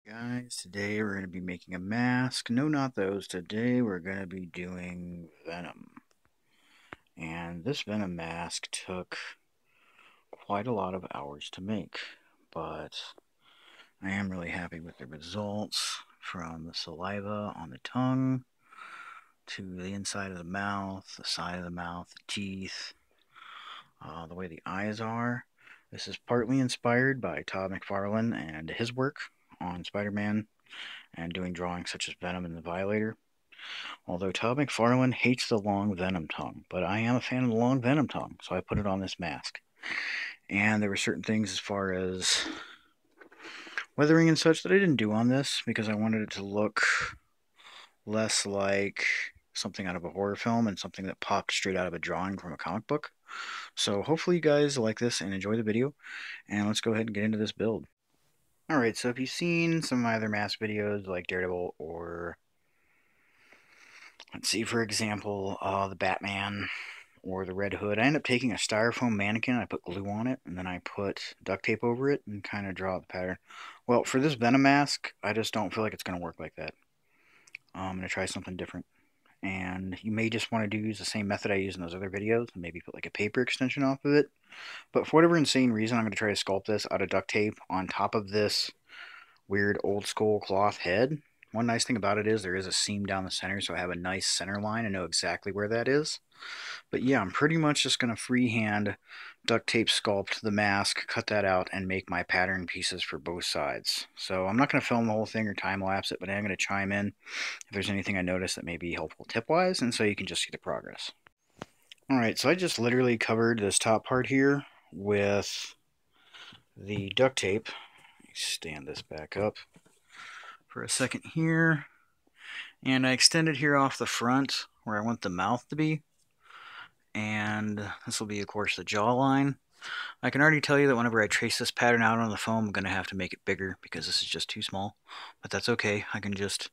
Guys, today we're going to be making a mask. No, not those. Today we're going to be doing Venom. And this Venom mask took quite a lot of hours to make, but I am really happy with the results, from the saliva on the tongue to the inside of the mouth, the side of the mouth, the teeth, the way the eyes are. This is partly inspired by Todd McFarlane and his work on Spider-Man and doing drawings such as Venom and the Violator. Although Todd McFarlane hates the long Venom tongue, but I am a fan of the long Venom tongue, so I put it on this mask. And there were certain things as far as weathering and such that I didn't do on this because I wanted it to look less like something out of a horror film and something that popped straight out of a drawing from a comic book. So hopefully you guys like this and enjoy the video, and let's go ahead and get into this build. Alright, so if you've seen some of my other mask videos like Daredevil or, let's see, for example, the Batman or the Red Hood, I end up taking a styrofoam mannequin, I put glue on it, and then I put duct tape over it and kind of draw out the pattern. Well, for this Venom mask, I just don't feel like it's going to work like that. I'm going to try something different. And you may just want to use the same method I used in those other videos, and maybe put like a paper extension off of it. But for whatever insane reason, I'm going to try to sculpt this out of duct tape on top of this weird old school cloth head. One nice thing about it is there is a seam down the center, so I have a nice center line. I know exactly where that is. But yeah, I'm pretty much just going to freehand duct tape sculpt the mask, cut that out, and make my pattern pieces for both sides. So I'm not going to film the whole thing or time lapse it, but I'm going to chime in if there's anything I notice that may be helpful tip-wise, and so you can just see the progress. Alright, so I just literally covered this top part here with the duct tape. Stand this back up for a second here, and I extended here off the front where I want the mouth to be, and this will be, of course, the jawline. I can already tell you that whenever I trace this pattern out on the foam, I'm going to have to make it bigger because this is just too small, but that's okay. I can just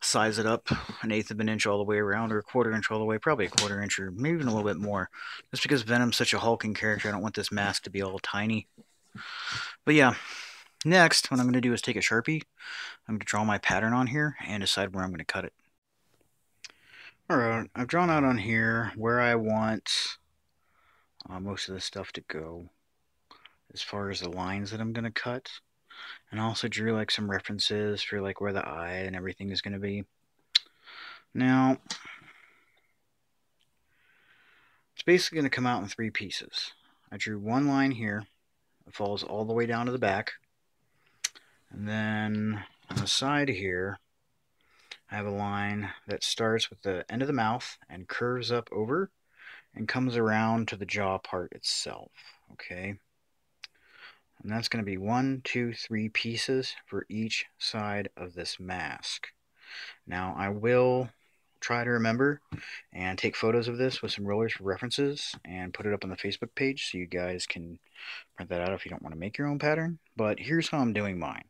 size it up 1/8 of an inch all the way around, or 1/4 inch all the way, probably a 1/4 inch, or maybe even a little bit more. Just because Venom's such a hulking character, I don't want this mask to be all tiny. But yeah, next, what I'm going to do is take a Sharpie. I'm going to draw my pattern on here and decide where I'm going to cut it. Alright, I've drawn out on here where I want most of the stuff to go as far as the lines that I'm going to cut. And I also drew like some references for like where the eye and everything is going to be. Now, it's basically going to come out in 3 pieces. I drew one line here. It falls all the way down to the back. And then on the side here, I have a line that starts with the end of the mouth and curves up over and comes around to the jaw part itself. Okay? And that's going to be 1, 2, 3 pieces for each side of this mask. Now, I will try to remember and take photos of this with some rollers for references and put it up on the Facebook page so you guys can print that out if you don't want to make your own pattern. But here's how I'm doing mine.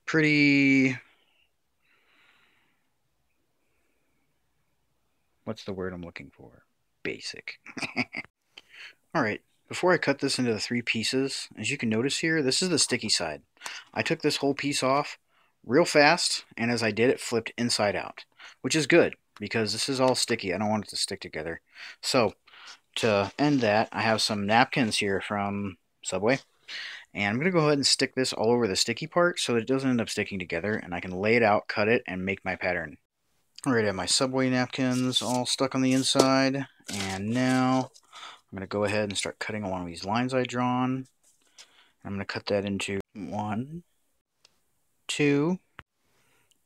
Pretty... what's the word I'm looking for? Basic. Alright, before I cut this into the 3 pieces, as you can notice here, this is the sticky side. I took this whole piece off real fast, and as I did, it flipped inside out, which is good, because this is all sticky. I don't want it to stick together. So, to end that, I have some napkins here from Subway, and I'm going to go ahead and stick this all over the sticky part so that it doesn't end up sticking together, and I can lay it out, cut it, and make my pattern. Alright, I have my Subway napkins all stuck on the inside, and now I'm going to go ahead and start cutting along these lines I've drawn. I'm going to cut that into 1, 2,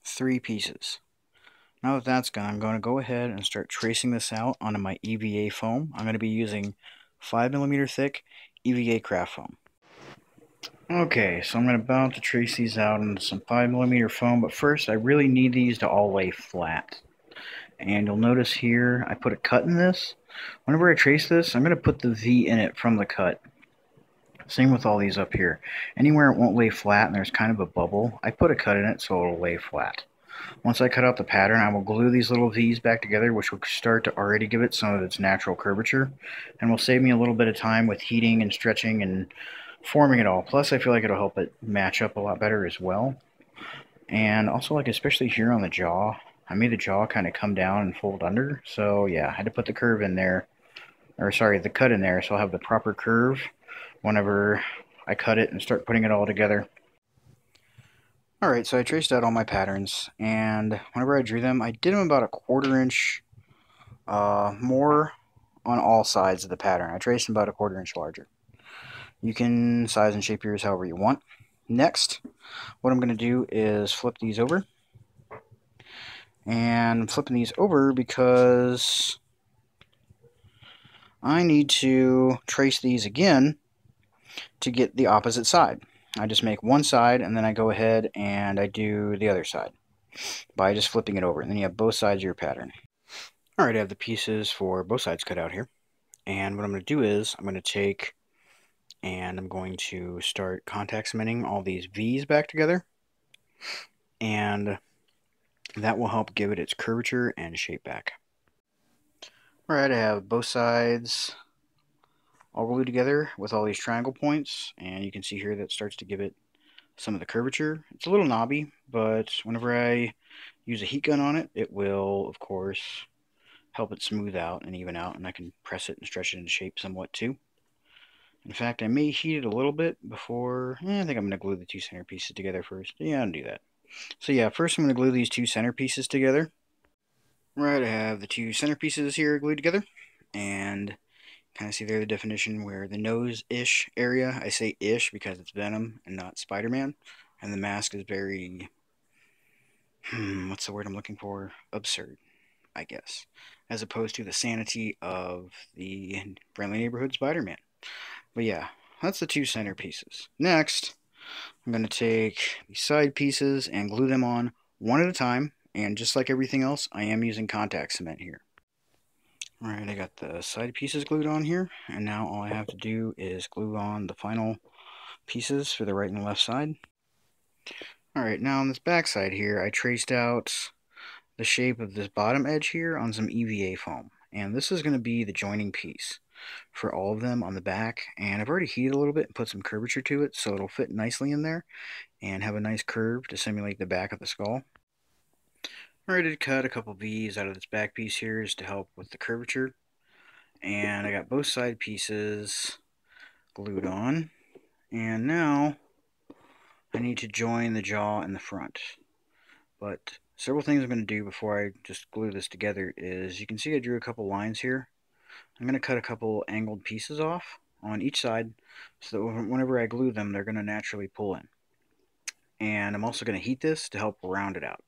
3 pieces. Now that that's done, I'm going to go ahead and start tracing this out onto my EVA foam. I'm going to be using 5mm thick EVA craft foam. Okay, so I'm about to trace these out into some 5mm foam, but first I really need these to all lay flat. And you'll notice here I put a cut in this. Whenever I trace this, I'm going to put the V in it from the cut. Same with all these up here. Anywhere it won't lay flat and there's kind of a bubble, I put a cut in it so it'll lay flat. Once I cut out the pattern, I will glue these little V's back together, which will start to already give it some of its natural curvature, and will save me a little bit of time with heating and stretching and forming it all. Plus, I feel like it'll help it match up a lot better as well. And also, like, especially here on the jaw, I made the jaw kind of come down and fold under. So yeah, I had to put the curve in there, or sorry, the cut in there, so I'll have the proper curve whenever I cut it and start putting it all together. Alright, so I traced out all my patterns, and whenever I drew them, I did them about a 1/4 inch more on all sides of the pattern. I traced them about a 1/4 inch larger. You can size and shape yours however you want. Next, what I'm going to do is flip these over. And I'm flipping these over because I need to trace these again to get the opposite side. I just make one side and then I go ahead and I do the other side by just flipping it over. And then you have both sides of your pattern. Alright, I have the pieces for both sides cut out here. And what I'm going to do is I'm going to take and I'm going to start contact cementing all these V's back together. And that will help give it its curvature and shape back. Alright, I have both sides all glued together with all these triangle points, and you can see here that starts to give it some of the curvature. It's a little knobby, but whenever I use a heat gun on it, it will, of course, help it smooth out and even out, and I can press it and stretch it into shape somewhat too. In fact, I may heat it a little bit before, I think I'm going to glue the two center pieces together first. Yeah, I'll do that. So yeah, first I'm going to glue these two center pieces together. Right, I have the two center pieces here glued together, and kind of see there the definition where the nose-ish area, I say ish because it's Venom and not Spider-Man, and the mask is very, what's the word I'm looking for? Absurd, I guess, as opposed to the sanity of the Friendly Neighborhood Spider-Man. But yeah, that's the two center pieces. Next, I'm going to take the side pieces and glue them on one at a time, and just like everything else, I am using contact cement here. Alright, I got the side pieces glued on here, and now all I have to do is glue on the final pieces for the right and the left side. Alright, now on this back side here, I traced out the shape of this bottom edge here on some EVA foam. And this is going to be the joining piece for all of them on the back. And I've already heated a little bit and put some curvature to it, so it'll fit nicely in there and have a nice curve to simulate the back of the skull. I did cut a couple V's out of this back piece here just to help with the curvature. And I got both side pieces glued on. And now I need to join the jaw and the front. But several things I'm going to do before I just glue this together is, you can see I drew a couple lines here. I'm going to cut a couple angled pieces off on each side so that whenever I glue them, they're going to naturally pull in. And I'm also going to heat this to help round it out.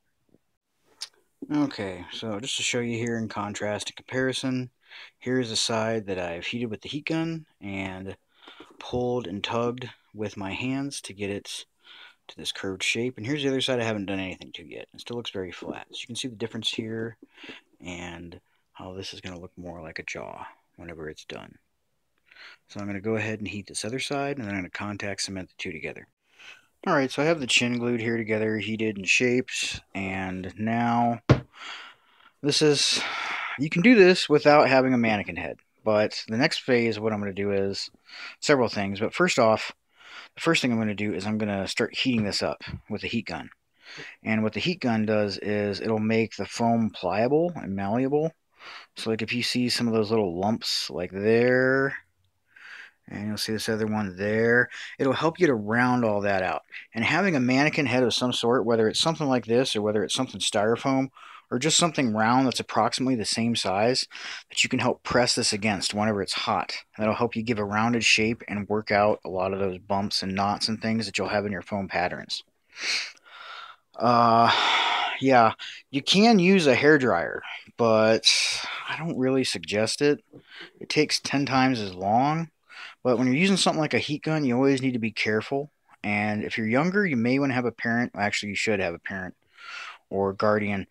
Okay, so just to show you here in contrast and comparison, here's the side that I've heated with the heat gun and pulled and tugged with my hands to get it to this curved shape. And here's the other side I haven't done anything to yet. It still looks very flat. So you can see the difference here and how this is going to look more like a jaw whenever it's done. So I'm going to go ahead and heat this other side, and then I'm going to contact cement the two together. Alright, so I have the chin glued here together, heated and shaped, and now this is, you can do this without having a mannequin head, but the next phase of what I'm going to do is several things. But first off, the first thing I'm going to do is I'm going to start heating this up with a heat gun. And what the heat gun does is it'll make the foam pliable and malleable. So like if you see some of those little lumps like there, and you'll see this other one there, it'll help you to round all that out. And having a mannequin head of some sort, whether it's something like this or whether it's something styrofoam or just something round that's approximately the same size, that you can help press this against whenever it's hot. That'll help you give a rounded shape and work out a lot of those bumps and knots and things that you'll have in your foam patterns. Yeah, you can use a hairdryer, but I don't really suggest it. It takes 10 times as long. But when you're using something like a heat gun, you always need to be careful. And if you're younger, you may want to have a parent, actually you should have a parent or guardian,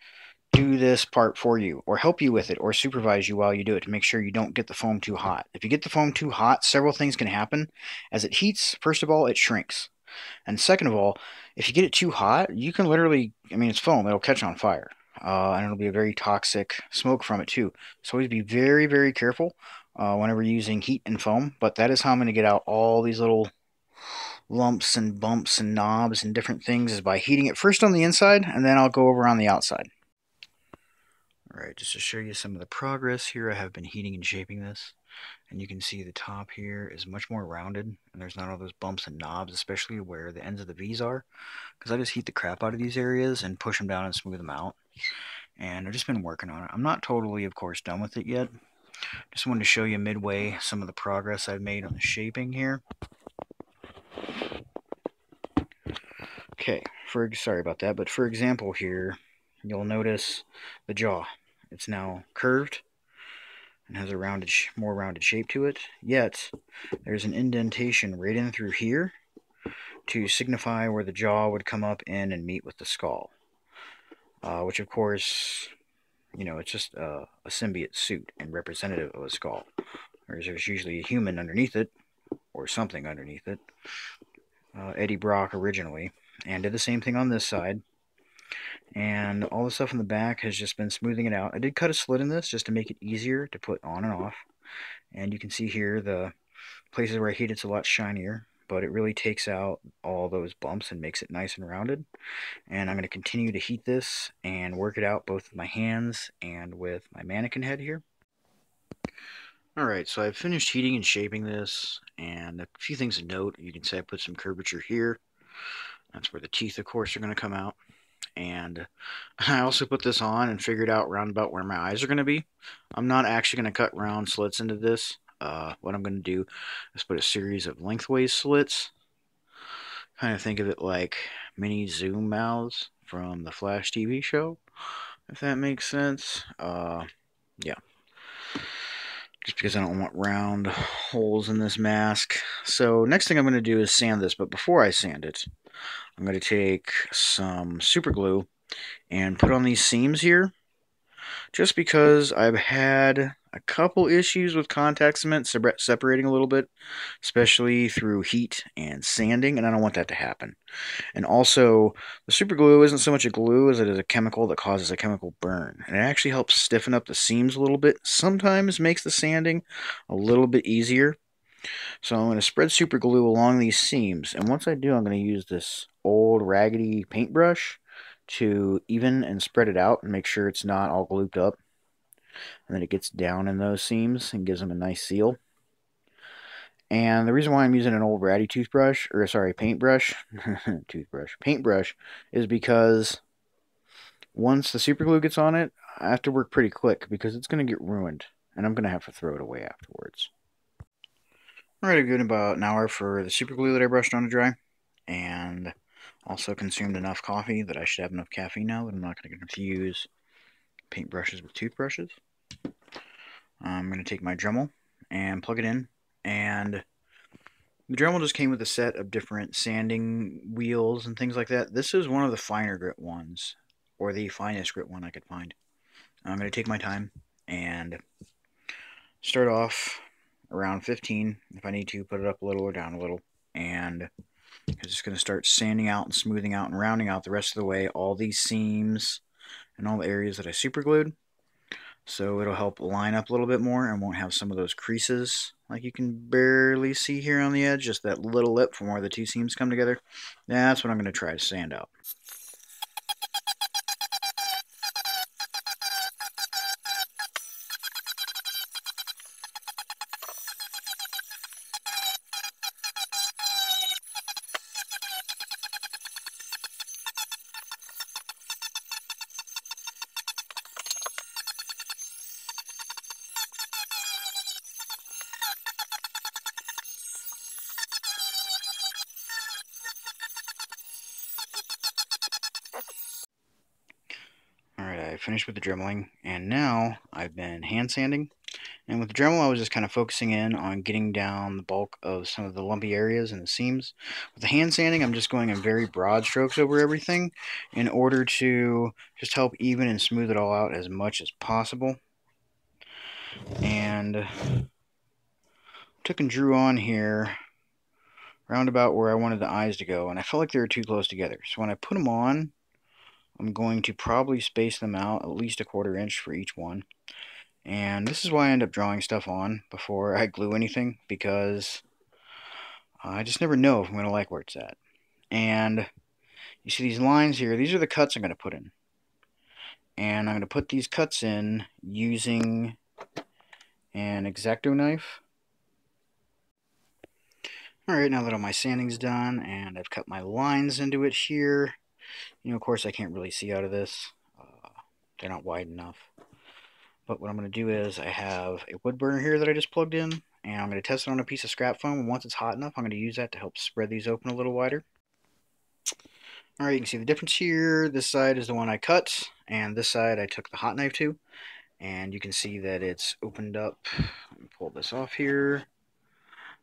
do this part for you, or help you with it, or supervise you while you do it to make sure you don't get the foam too hot. If you get the foam too hot, several things can happen. As it heats, first of all, it shrinks. And second of all, if you get it too hot, you can literally, I mean, it's foam, it'll catch on fire. And it'll be a very toxic smoke from it too. So always be very, very careful whenever using heat and foam. But that is how I'm going to get out all these little lumps and bumps and knobs and different things is by heating it first on the inside, and then I'll go over on the outside. Alright, just to show you some of the progress here, I have been heating and shaping this. And you can see the top here is much more rounded, and there's not all those bumps and knobs, especially where the ends of the V's are, because I just heat the crap out of these areas and push them down and smooth them out. And I've just been working on it. I'm not totally, of course, done with it yet. Just wanted to show you midway some of the progress I've made on the shaping here. Okay, sorry about that, but for example here, you'll notice the jaw. It's now curved and has a more rounded shape to it, yet there's an indentation right in through here to signify where the jaw would come up in and meet with the skull, which of course, you know, it's just a symbiote suit and representative of a skull, whereas there's usually a human underneath it, or something underneath it. Eddie Brock originally, and did the same thing on this side. And all the stuff in the back has just been smoothing it out. I did cut a slit in this just to make it easier to put on and off. And you can see here the places where I heat it's a lot shinier, but it really takes out all those bumps and makes it nice and rounded. And I'm going to continue to heat this and work it out both with my hands and with my mannequin head here. Alright, so I've finished heating and shaping this, and a few things to note. You can see I put some curvature here. That's where the teeth, of course, are going to come out. And I also put this on and figured out round about where my eyes are going to be. I'm not actually going to cut round slits into this. What I'm going to do is put a series of lengthways slits. Kind of think of it like mini zoom mouths from the Flash TV show, if that makes sense. Yeah. Just because I don't want round holes in this mask. So next thing I'm going to do is sand this, but before I sand it, I'm going to take some super glue and put on these seams here, just because I've had a couple issues with contact cement separating a little bit, especially through heat and sanding, and I don't want that to happen. And also, the super glue isn't so much a glue as it is a chemical that causes a chemical burn, and it actually helps stiffen up the seams a little bit, sometimes makes the sanding a little bit easier. So I'm going to spread super glue along these seams, and once I do, I'm going to use this old raggedy paintbrush to even and spread it out and make sure it's not all glued up, and then it gets down in those seams and gives them a nice seal. And the reason why I'm using an old ratty paintbrush, is because once the super glue gets on it, I have to work pretty quick because it's going to get ruined, and I'm going to have to throw it away afterwards. Alright, good about an hour for the super glue that I brushed on to dry, and also consumed enough coffee that I should have enough caffeine now that I'm not going to confuse paintbrushes with toothbrushes. I'm going to take my Dremel and plug it in, and the Dremel just came with a set of different sanding wheels and things like that. This is one of the finer grit ones, or the finest grit one I could find. I'm going to take my time and start off around 15. If I need to, put it up a little or down a little. And I'm just going to start sanding out and smoothing out and rounding out the rest of the way all these seams and all the areas that I super glued. So it'll help line up a little bit more and won't have some of those creases like you can barely see here on the edge, just that little lip from where the two seams come together. That's what I'm going to try to sand out. Alright, I finished with the dremeling, and now I've been hand sanding. And with the Dremel, I was just kind of focusing in on getting down the bulk of some of the lumpy areas and the seams. With the hand sanding, I'm just going in very broad strokes over everything in order to just help even and smooth it all out as much as possible. And took and drew on here round about where I wanted the eyes to go, and I felt like they were too close together. So when I put them on, I'm going to probably space them out at least a 1/4 inch for each one. And this is why I end up drawing stuff on before I glue anything, because I just never know if I'm going to like where it's at. And you see these lines here, these are the cuts I'm going to put in. And I'm going to put these cuts in using an X-Acto knife. Alright, now that all my sanding's done and I've cut my lines into it here, of course I can't really see out of this. They're not wide enough. But what I'm going to do is I have a wood burner here that I just plugged in, and I'm going to test it on a piece of scrap foam, and once it's hot enough, I'm going to use that to help spread these open a little wider. Alright, you can see the difference here. This side is the one I cut, and this side I took the hot knife to, and you can see that it's opened up. Let me pull this off here.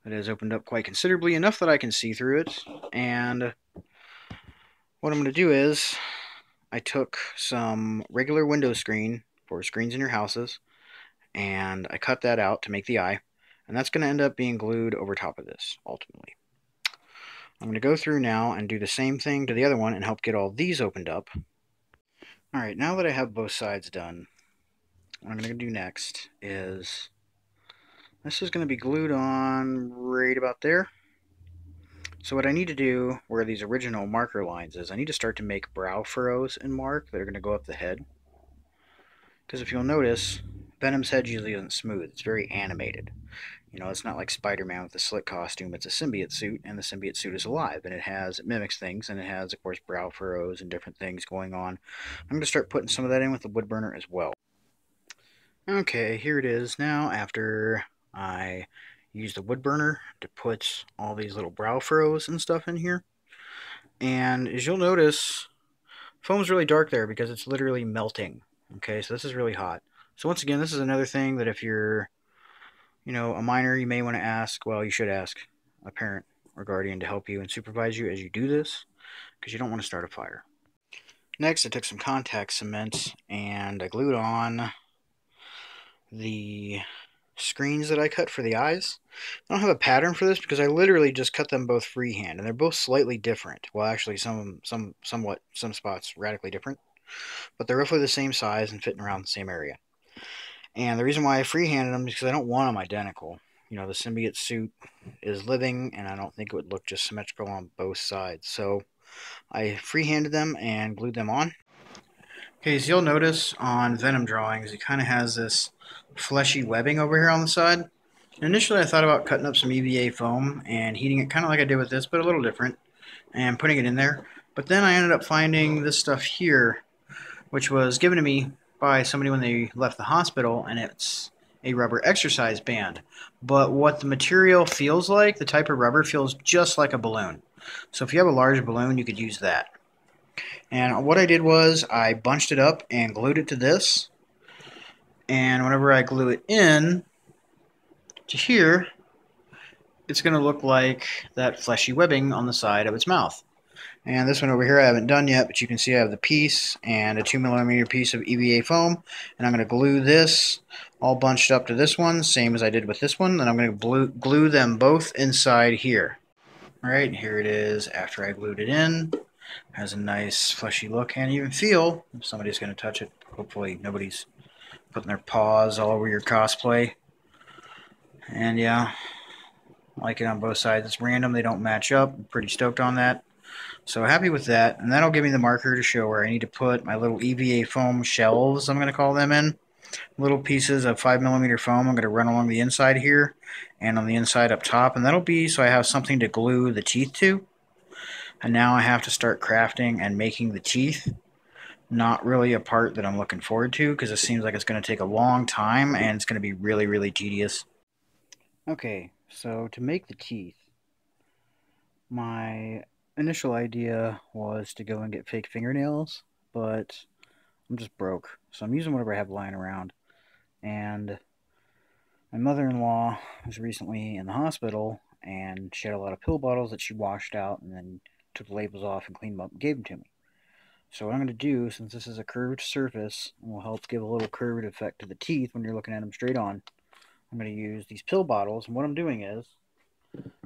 It has opened up quite considerably, enough that I can see through it, and what I'm going to do is I took some regular window screen for screens in your houses, and I cut that out to make the eye, and that's going to end up being glued over top of this ultimately. I'm going to go through now and do the same thing to the other one and help get all these opened up. Alright, now that I have both sides done, what I'm going to do next is this is going to be glued on right about there. So what I need to do where these original marker lines is, I need to start to make brow furrows and mark that are going to go up the head. Because if you'll notice, Venom's head usually isn't smooth. It's very animated. It's not like Spider-Man with the slick costume. It's a symbiote suit, and the symbiote suit is alive, and it mimics things, and it has, of course, brow furrows and different things going on. I'm going to start putting some of that in with the wood burner as well. Okay, here it is now after I use the wood burner to put all these little brow furrows and stuff in here. And as you'll notice, foam's really dark there because it's literally melting. Okay, so this is really hot. So once again, this is another thing that if you're, a minor, you may want to ask, well, you should ask a parent or guardian to help you and supervise you as you do this, because you don't want to start a fire. Next, I took some contact cement and I glued on the screens that I cut for the eyes. I don't have a pattern for this because I literally just cut them both freehand, and they're both slightly different. Well, actually, some spots radically different, but they're roughly the same size and fitting around the same area. And the reason why I freehanded them is because I don't want them identical. The symbiote suit is living, and I don't think it would look just symmetrical on both sides. So I freehanded them and glued them on. Okay, as you'll notice on Venom drawings, it kind of has this fleshy webbing over here on the side. Initially, I thought about cutting up some EVA foam and heating it kind of like I did with this, but a little different, and putting it in there. But then I ended up finding this stuff here, which was given to me by somebody when they left the hospital, and it's a rubber exercise band. But what the material feels like, the type of rubber, feels just like a balloon. So if you have a large balloon, you could use that. And what I did was I bunched it up and glued it to this. And whenever I glue it in to here, it's going to look like that fleshy webbing on the side of its mouth. And this one over here I haven't done yet, but you can see I have the piece and a 2mm piece of EVA foam. And I'm going to glue this all bunched up to this one, same as I did with this one. Then I'm going to glue them both inside here. Alright, here it is after I glued it in. Has a nice fleshy look, and even feel if somebody's going to touch it. Hopefully nobody's putting their paws all over your cosplay. And yeah, I like it on both sides. It's random, they don't match up. I'm pretty stoked on that. So happy with that, and that'll give me the marker to show where I need to put my little EVA foam shelves, I'm going to call them in. Little pieces of 5mm foam I'm going to run along the inside here and on the inside up top, and that'll be so I have something to glue the teeth to. And now I have to start crafting and making the teeth. Not really a part that I'm looking forward to because it seems like it's going to take a long time and it's going to be really, really tedious. Okay, so to make the teeth, my initial idea was to go and get fake fingernails, but I'm just broke, so I'm using whatever I have lying around. And my mother-in-law was recently in the hospital, and she had a lot of pill bottles that she washed out and then took the labels off and cleaned them up and gave them to me. So what I'm going to do, since this is a curved surface and will help give a little curved effect to the teeth when you're looking at them straight on, I'm going to use these pill bottles, and what I'm doing is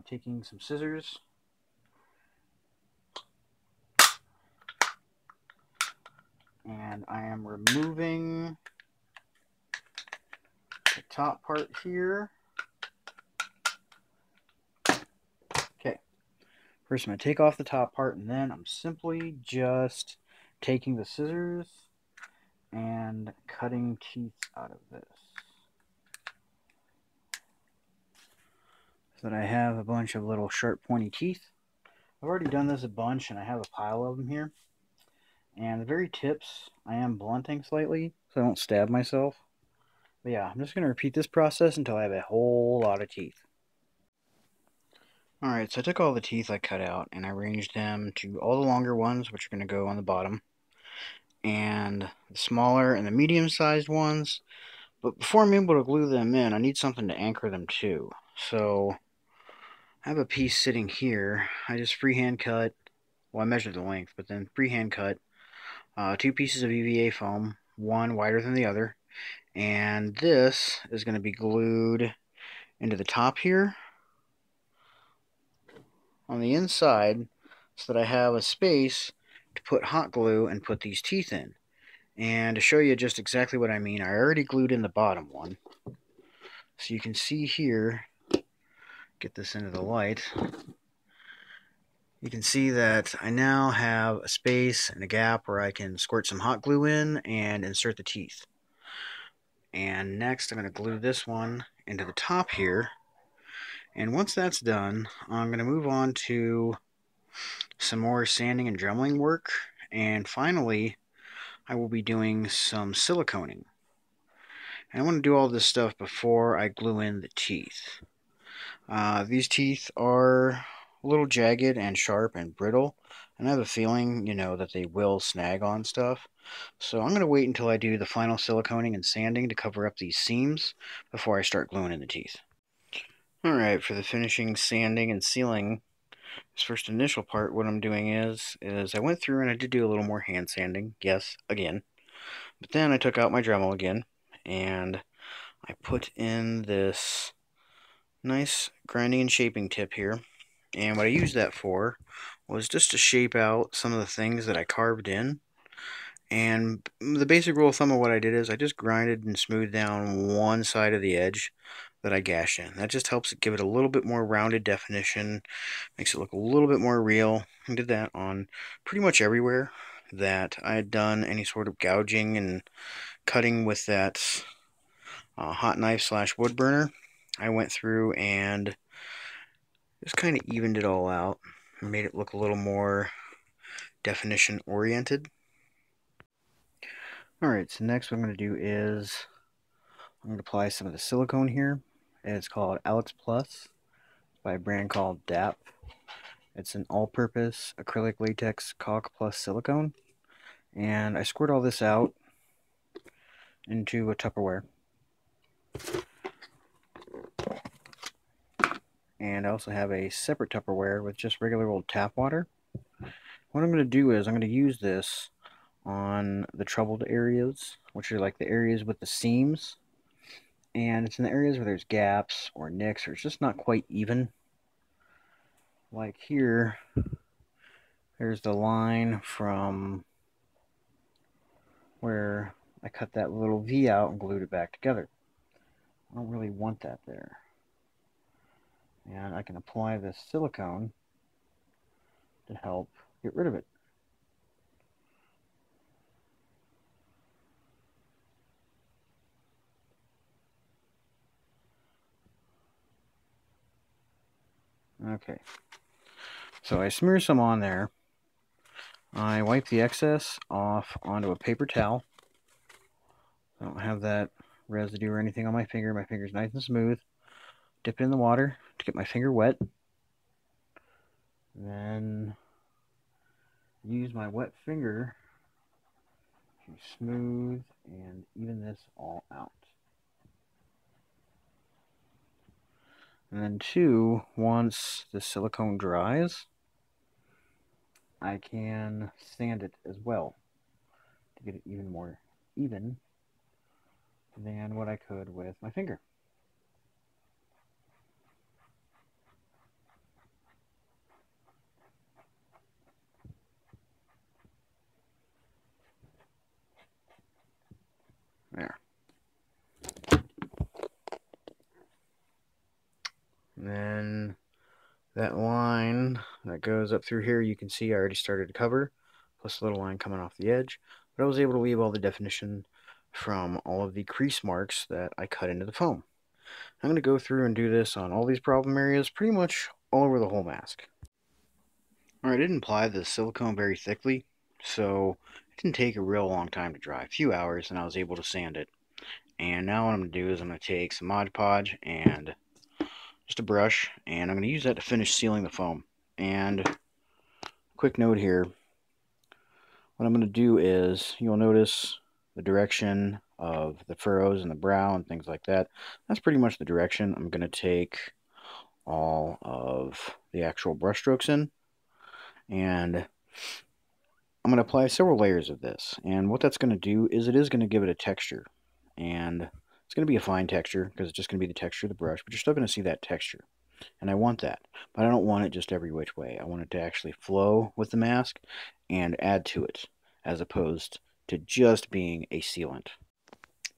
taking some scissors and I am removing the top part here. Okay, First, I'm going to take off the top part, and then I'm simply just taking the scissors and cutting teeth out of this. So that I have a bunch of little sharp pointy teeth. I've already done this a bunch, and I have a pile of them here. And the very tips, I am blunting slightly, so I don't stab myself. But yeah, I'm just going to repeat this process until I have a whole lot of teeth. Alright, so I took all the teeth I cut out, and I arranged them to all the longer ones, which are going to go on the bottom, and the smaller and the medium-sized ones. But before I'm able to glue them in, I need something to anchor them to. So I have a piece sitting here. I just freehand cut, well, I measured the length, but then freehand cut 2 pieces of EVA foam, one wider than the other, and this is going to be glued into the top here on the inside so that I have a space to put hot glue and put these teeth in. And to show you just exactly what I mean, I already glued in the bottom one. So you can see here, get this into the light, you can see that I now have a space and a gap where I can squirt some hot glue in and insert the teeth. And next I'm going to glue this one into the top here. And once that's done, I'm going to move on to some more sanding and dremeling work. And finally, I will be doing some siliconing. And I want to do all this stuff before I glue in the teeth. These teeth are a little jagged and sharp and brittle, and I have a feeling, that they will snag on stuff. So I'm going to wait until I do the final siliconing and sanding to cover up these seams before I start gluing in the teeth. Alright, for the finishing sanding and sealing, this first initial part, what I'm doing is I went through and I did do a little more hand sanding, yes, again. But then I took out my Dremel again, and I put in this nice grinding and shaping tip here. And what I used that for was just to shape out some of the things that I carved in. And the basic rule of thumb of what I did is I just grinded and smoothed down one side of the edge that I gashed in. That just helps it give it a little bit more rounded definition, makes it look a little bit more real. I did that on pretty much everywhere that I had done any sort of gouging and cutting with that hot knife / wood burner. I went through and just kind of evened it all out and made it look a little more definition oriented. Alright, so next what I'm going to do is I'm going to apply some of the silicone here. It's called Alex Plus by a brand called DAP. It's an all-purpose acrylic latex caulk plus silicone. And I squirt all this out into a Tupperware. And I also have a separate Tupperware with just regular old tap water. What I'm going to do is I'm going to use this on the troubled areas, which are like the areas with the seams. And it's in the areas where there's gaps or nicks or it's just not quite even. Like here, there's the line from where I cut that little V out and glued it back together. I don't really want that there. And I can apply this silicone to help get rid of it. Okay, so I smear some on there. I wipe the excess off onto a paper towel. I don't have that residue or anything on my finger. My finger's nice and smooth. Dip it in the water to get my finger wet. Then use my wet finger to smooth and even this all out. And then two, once the silicone dries, I can sand it as well to get it even more even than what I could with my finger. There. And then that line that that goes up through here. You can see I already started to cover, plus a little line coming off the edge. But I was able to leave all the definition from all of the crease marks that I cut into the foam. I'm going to go through and do this on all these problem areas, pretty much all over the whole mask. Alright, I didn't apply the silicone very thickly, so it didn't take a real long time to dry, a few hours, and I was able to sand it. And now what I'm going to do is I'm going to take some Mod Podge and just a brush, and I'm going to use that to finish sealing the foam. And quick note here, what I'm going to do is, you'll notice the direction of the furrows and the brow and things like that. That's pretty much the direction I'm going to take all of the actual brush strokes in. And I'm going to apply several layers of this. And what that's going to do is it is going to give it a texture. And it's going to be a fine texture because it's just going to be the texture of the brush, but you're still going to see that texture. And I want that, but I don't want it just every which way. I want it to actually flow with the mask and add to it, as opposed to just being a sealant.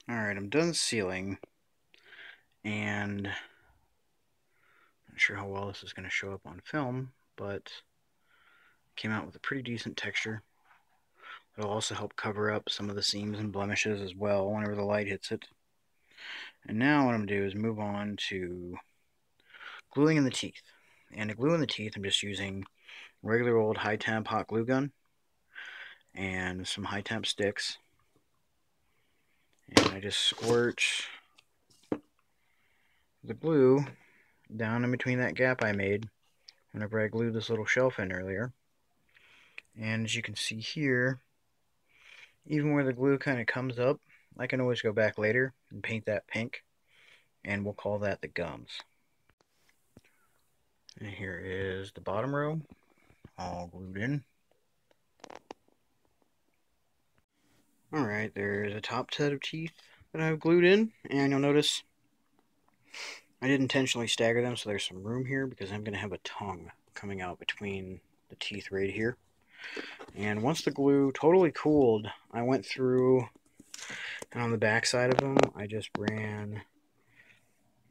Alright, I'm done sealing, and I'm not sure how well this is going to show up on film, but came out with a pretty decent texture. It'll also help cover up some of the seams and blemishes as well whenever the light hits it. And now what I'm going to do is move on to gluing in the teeth. And to glue in the teeth, I'm just using regular old high temp hot glue gun and some high temp sticks. And I just squirt the glue down in between that gap I made whenever I glued this little shelf in earlier. And as you can see here, even where the glue kind of comes up, I can always go back later and paint that pink, and we'll call that the gums. And here is the bottom row, all glued in. Alright, there's a top set of teeth that I've glued in, and you'll notice I did intentionally stagger them so there's some room here because I'm going to have a tongue coming out between the teeth right here. And once the glue totally cooled, I went through, and on the back side of them, I just ran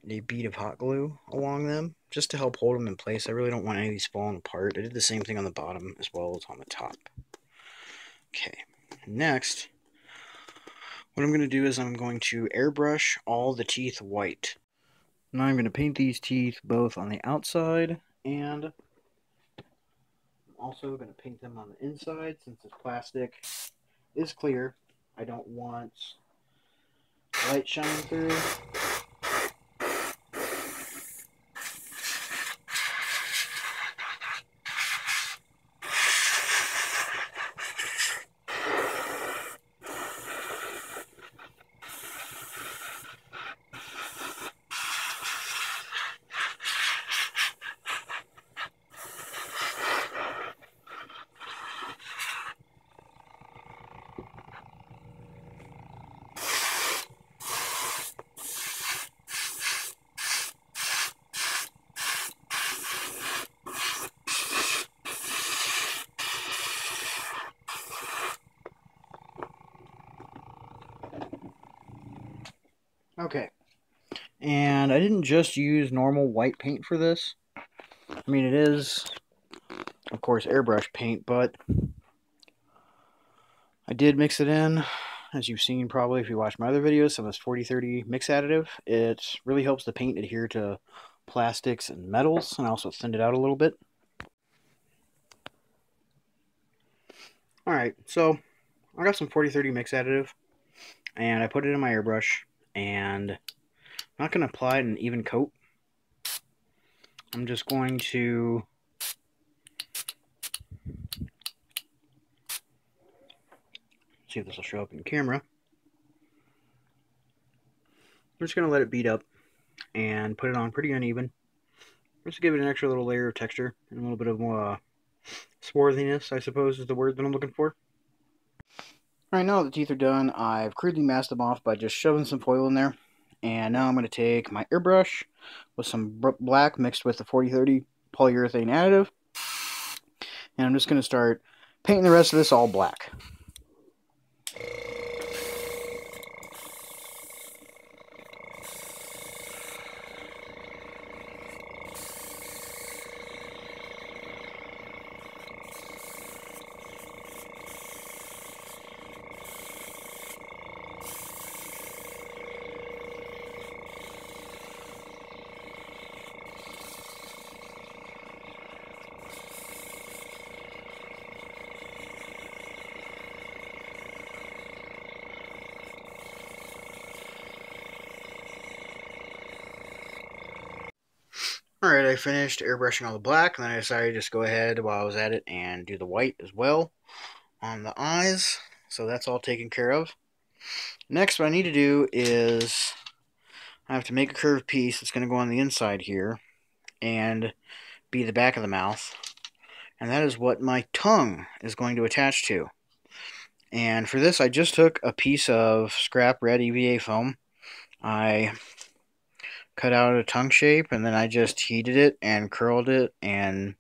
a bead of hot glue along them just to help hold them in place. I really don't want any of these falling apart. I did the same thing on the bottom as well as on the top. Okay, next, what I'm going to do is I'm going to airbrush all the teeth white. Now I'm going to paint these teeth both on the outside and also going to paint them on the inside. Since this plastic is clear, I don't want light shining through. Okay, and I didn't just use normal white paint for this. I mean, it is, of course, airbrush paint, but I did mix it in, as you've seen probably if you watch my other videos, some of this 40-30 mix additive. It really helps the paint adhere to plastics and metals, and also thinned it out a little bit. Alright, so I got some 40-30 mix additive, and I put it in my airbrush, and I'm not going to apply an even coat. I'm just going to see if this will show up in camera. I'm just going to let it beat up and put it on pretty uneven, just to give it an extra little layer of texture and a little bit of more swarthiness, I suppose is the word that I'm looking for. Alright, now that the teeth are done, I've crudely masked them off by just shoving some foil in there. And now I'm going to take my airbrush with some black mixed with the 40-30 polyurethane additive. And I'm just going to start painting the rest of this all black. Alright, I finished airbrushing all the black, and then I decided to just go ahead while I was at it and do the white as well on the eyes. So that's all taken care of. Next, what I need to do is I have to make a curved piece that's going to go on the inside here and be the back of the mouth. And that is what my tongue is going to attach to. And for this, I just took a piece of scrap red EVA foam. I cut out a tongue shape, and then I just heated it and curled it and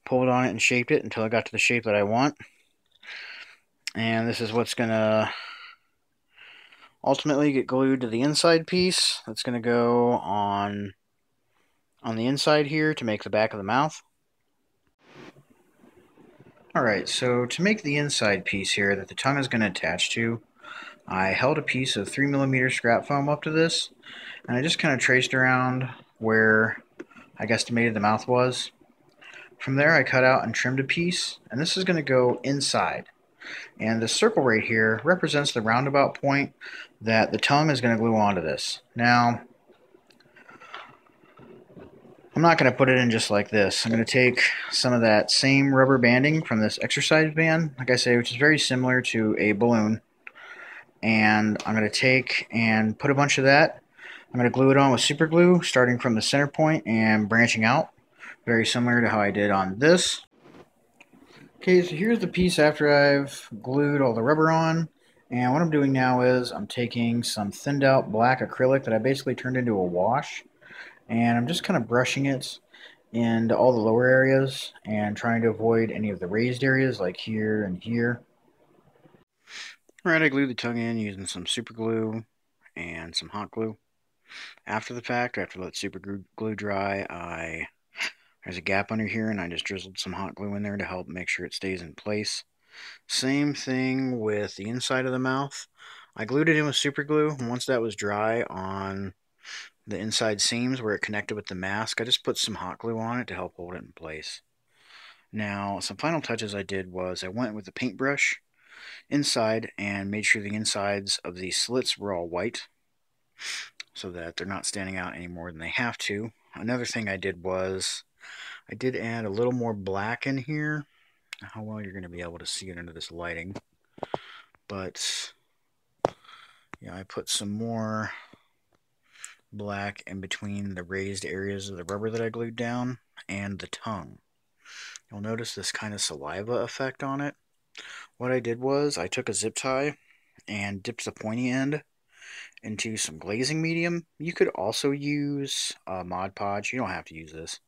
pulled on it and shaped it until I got to the shape that I want. And this is what's going to ultimately get glued to the inside piece. That's going to go on the inside here to make the back of the mouth. Alright, so to make the inside piece here that the tongue is going to attach to, I held a piece of 3mm scrap foam up to this, and I just kind of traced around where I guesstimated the mouth was. From there I cut out and trimmed a piece, and this is going to go inside. And the circle right here represents the roundabout point that the tongue is going to glue onto this. Now, I'm not going to put it in just like this. I'm going to take some of that same rubber banding from this exercise band, like I say, which is very similar to a balloon. And I'm going to take and put a bunch of that. I'm going to glue it on with super glue, starting from the center point and branching out. Very similar to how I did on this. Okay, so here's the piece after I've glued all the rubber on. And what I'm doing now is I'm taking some thinned out black acrylic that I basically turned into a wash. And I'm just kind of brushing it into all the lower areas and trying to avoid any of the raised areas like here and here. Alright, I glued the tongue in using some super glue and some hot glue. After the fact, after I let super glue dry, there's a gap under here and I just drizzled some hot glue in there to help make sure it stays in place. Same thing with the inside of the mouth. I glued it in with super glue, and once that was dry on the inside seams where it connected with the mask, I just put some hot glue on it to help hold it in place. Now, some final touches I did was I went with the paintbrush inside and made sure the insides of the slits were all white so that they're not standing out any more than they have to. Another thing I did was I did add a little more black in here. How well you're going to be able to see it under this lighting. But yeah, I put some more black in between the raised areas of the rubber that I glued down and the tongue. You'll notice this kind of saliva effect on it. What I did was I took a zip tie and dipped the pointy end into some glazing medium. You could also use Mod Podge. You don't have to use this.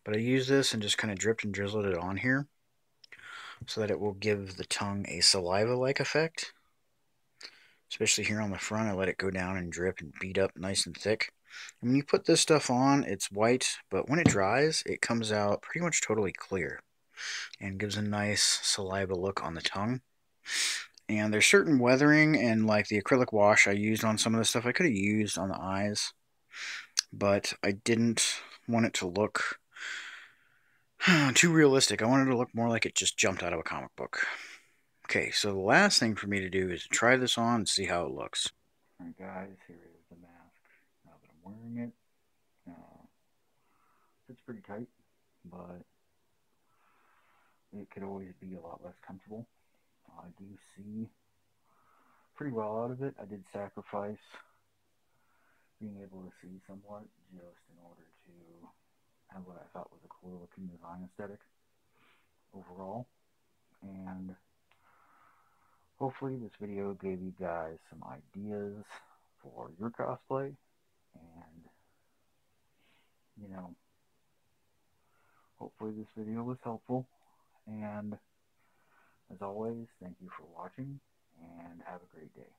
But I used this and just kind of dripped and drizzled it on here so that it will give the tongue a saliva-like effect. Especially here on the front, I let it go down and drip and bead up nice and thick. And when you put this stuff on, it's white, but when it dries, it comes out pretty much totally clear and gives a nice saliva look on the tongue. And there's certain weathering and like the acrylic wash I used on some of the stuff I could have used on the eyes, but I didn't want it to look too realistic. I wanted it to look more like it just jumped out of a comic book. Okay, so the last thing for me to do is to try this on and see how it looks. Alright guys, here is the mask now that I'm wearing it. It's pretty tight, but it could always be a lot less comfortable. I do see pretty well out of it. I did sacrifice being able to see somewhat just in order to have what I thought was a cool looking design aesthetic overall. And hopefully this video gave you guys some ideas for your cosplay, and you know, hopefully this video was helpful. And as always, thank you for watching and have a great day.